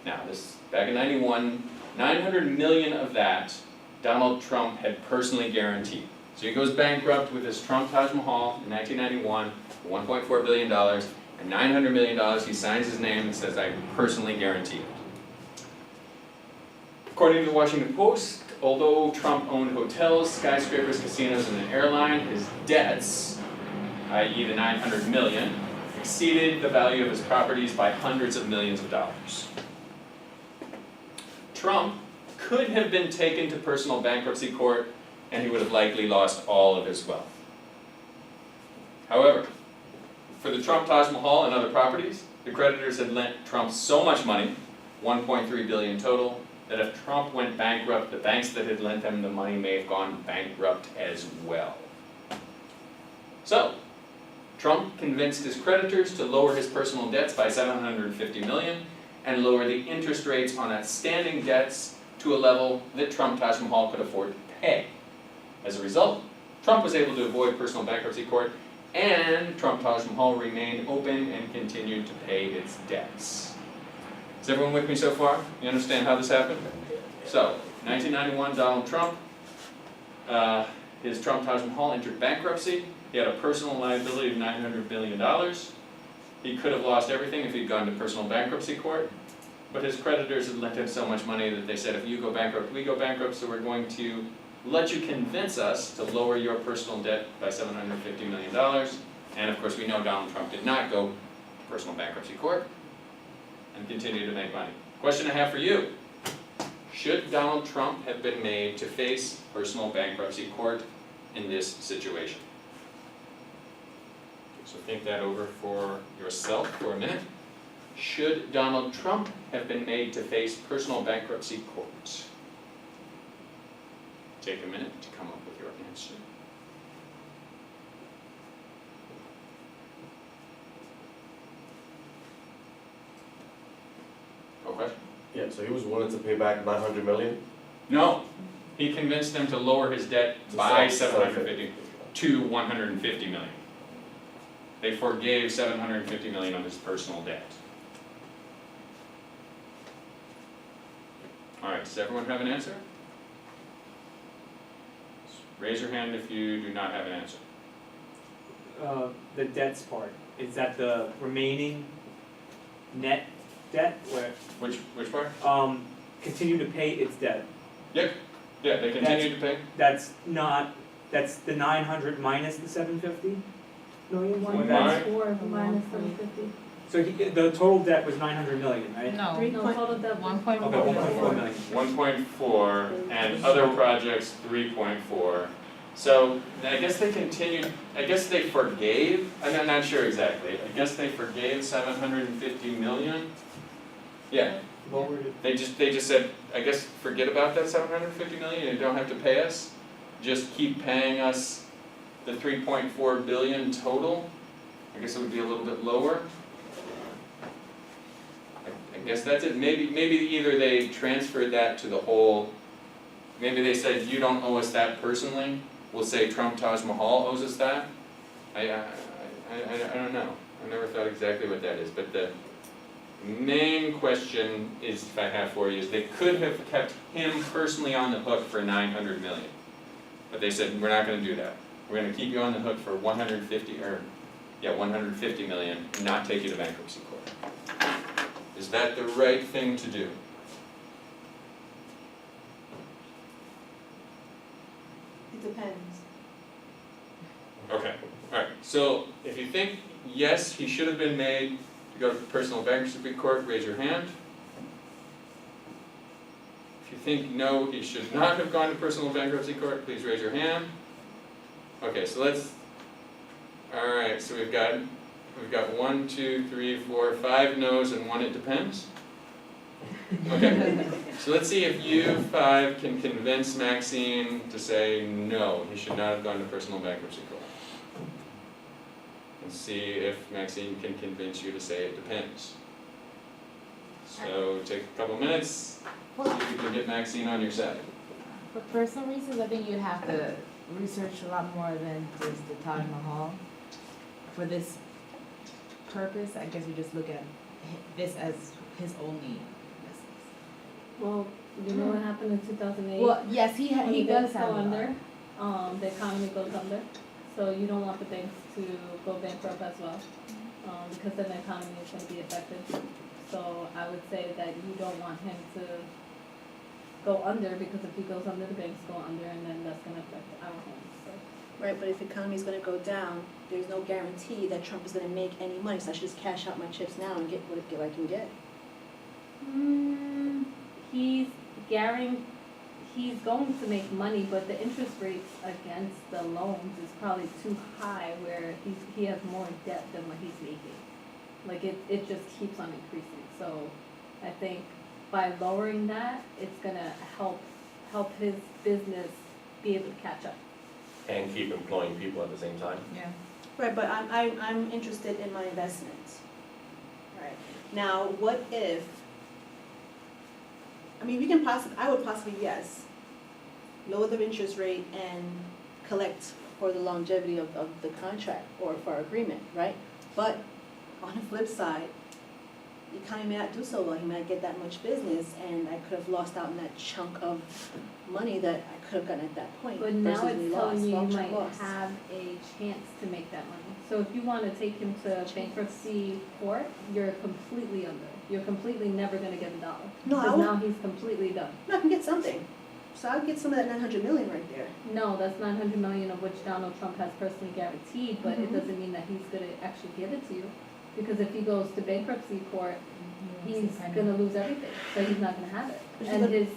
Now, this back in 91, 900 million of that Donald Trump had personally guaranteed. So he goes bankrupt with his Trump Taj Mahal in 1991, $1.4 billion, and $900 million, he signs his name and says, I personally guarantee it. According to the Washington Post, although Trump owned hotels, skyscrapers, casinos, and an airline, his debts, i.e. the 900 million, exceeded the value of his properties by hundreds of millions of dollars. Trump could have been taken to personal bankruptcy court, and he would have likely lost all of his wealth. However, for the Trump Taj Mahal and other properties, the creditors had lent Trump so much money, $1.3 billion total, that if Trump went bankrupt, the banks that had lent him the money may have gone bankrupt as well. So, Trump convinced his creditors to lower his personal debts by $750 million and lower the interest rates on outstanding debts to a level that Trump Taj Mahal could afford to pay. As a result, Trump was able to avoid personal bankruptcy court, and Trump Taj Mahal remained open and continued to pay its debts. Is everyone with me so far? You understand how this happened? So, 1991, Donald Trump, his Trump Taj Mahal entered bankruptcy. He had a personal liability of $900 billion. He could have lost everything if he'd gone to personal bankruptcy court, but his creditors had lent him so much money that they said, if you go bankrupt, we go bankrupt, so we're going to let you convince us to lower your personal debt by $750 million. And of course, we know Donald Trump did not go to personal bankruptcy court and continue to make money. Question I have for you: should Donald Trump have been made to face personal bankruptcy court in this situation? So think that over for yourself for a minute. Should Donald Trump have been made to face personal bankruptcy court? Take a minute to come up with your answer. No question? Yeah, so he was willing to pay back 900 million? No. He convinced them to lower his debt To by seven- 750 to 150 million. They forgave 750 million of his personal debt. All right, does everyone have an answer? Raise your hand if you do not have an answer. The debts part, is that the remaining net debt, where, Which part? continue to pay its debt? Yeah, they continue to pay? That's not, that's the 900 minus the 750? million? One Or that's- point four minus 750. So the total debt was 900 million, right? No, No, total debt. 1.4 Okay, 1.4 million. 1.4, and other projects 3.4. So I guess they continued, I guess they forgave, I'm not sure exactly, I guess they forgave 750 million? Yeah, Lowered it. they just said, I guess forget about that 750 million, you don't have to pay us, just keep paying us the 3.4 billion total. I guess it would be a little bit lower. I guess that's it, maybe either they transferred that to the whole, maybe they said, you don't owe us that personally, we'll say Trump Taj Mahal owes us that. I don't know, I never thought exactly what that is, but the main question is, if I have for you, is they could have kept him personally on the hook for 900 million. But they said, we're not gonna do that, we're gonna keep you on the hook for 150 million, and not take you to bankruptcy court. Is that the right thing to do? It depends. Okay, alright, so if you think yes, he should have been made to go to personal bankruptcy court, raise your hand. If you think no, he should not have gone to personal bankruptcy court, please raise your hand. Okay, so let's, alright, so we've got 1, 2, 3, 4, 5 no's and 1 it depends. Okay, so let's see if you 5 can convince Maxine to say no, he should not have gone to personal bankruptcy court. And see if Maxine can convince you to say it depends. So take a couple minutes, see if you can get Maxine on your side. For personal reasons, I think you'd have to research a lot more than just the Taj Mahal. For this purpose, I guess we just look at this as his only business. Well, you know what happened in 2008? Well, yes, he When he the does banks have go a lot. under, the economy goes under, so you don't want the banks to go bankrupt as well, because then the economy is gonna be affected. So I would say that you don't want him to go under, because if he goes under, the banks go under, and then that's gonna affect our homes, so. Right, but if the economy's gonna go down, there's no guarantee that Trump is gonna make any money, so I should just cash out my chips now and get what I can get. He's going to make money, but the interest rates against the loans is probably too high, where he has more debt than what he's making. Like, it just keeps on increasing, so I think by lowering that, it's gonna help his business be able to catch up. And keep employing people at the same time. Yeah. Right, but I'm interested in my investments. Right, now, what if, I mean, I would possibly, yes, lower the interest rate and collect for the longevity of the contract or for our agreement, right? But on the flip side, the economy may not do so well, he might get that much business, and I could have lost out on that chunk of money that I could have gotten at that point. But now versus we it's lost, telling you you long-term might loss. have a chance to make that money. So if you wanna take him to bankruptcy court, you're completely under. You're completely never gonna get $1. No, I Because would- now he's completely done. No, I can get something. So I'll get some of that 900 million right there. No, that's 900 million of which Donald Trump has personally guaranteed, but it Mhm. doesn't mean that he's gonna actually give it to you. Because if he goes to bankruptcy court, he's gonna lose everything, so he's not gonna have it. But And you his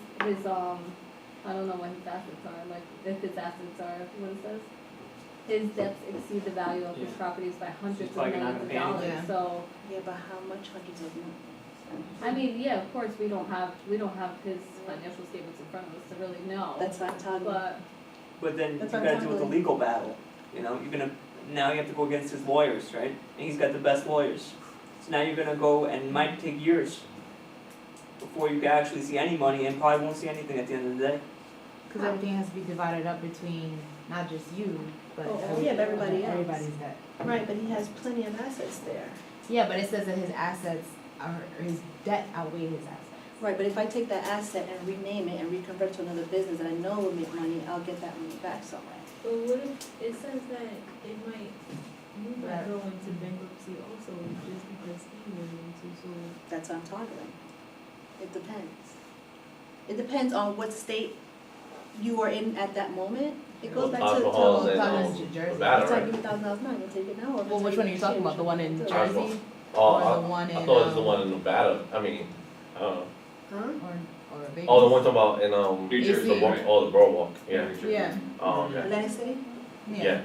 I don't know what his assets are, like, if his assets are, what it says? His debts exceed the value of his Yeah. properties by hundreds of probably not millions of gonna pay dollars, anything. so, Yeah, but how much hundreds of millions? I mean, yeah, of course, we don't have his financial statements in front of us to really know, That's what I'm talking about. but, But then you That's what I'm gotta deal with the talking legal battle, you know, now you have to go against his lawyers, right? And he's got the best lawyers. So now you're gonna go, and it might take years before you can actually see any money, and probably won't see anything at the end of the day. Because everything has to be divided up between not just you, but Oh, yeah, but everybody else. everybody's debt. Right, but he has plenty of assets there. Yeah, but it says that his assets are, his debt outweigh his assets. Right, but if I take that asset and rename it and reconvert to another business that I know will make money, I'll get that money back somewhere. But what if it says that you might go into bankruptcy also just because he went into, so. That's what I'm talking about. It depends. It depends on what state you are in at that moment, It goes back Taj to Mahal the and, Jersey. Nevada, It's like, right? give me $1,000 now, I'm gonna take it now, or if Well, it's which like, one are you talking about? The one in shit, Taj Mahal. Jersey Oh, or the I one in? thought it was the one in Nevada, I mean, Huh? Or Vegas? oh, the one talking about in, New AC. Jersey, the walk, right? oh, the boardwalk, yeah, New Jersey. Yeah, oh, okay, Atlantic City? yeah. yeah.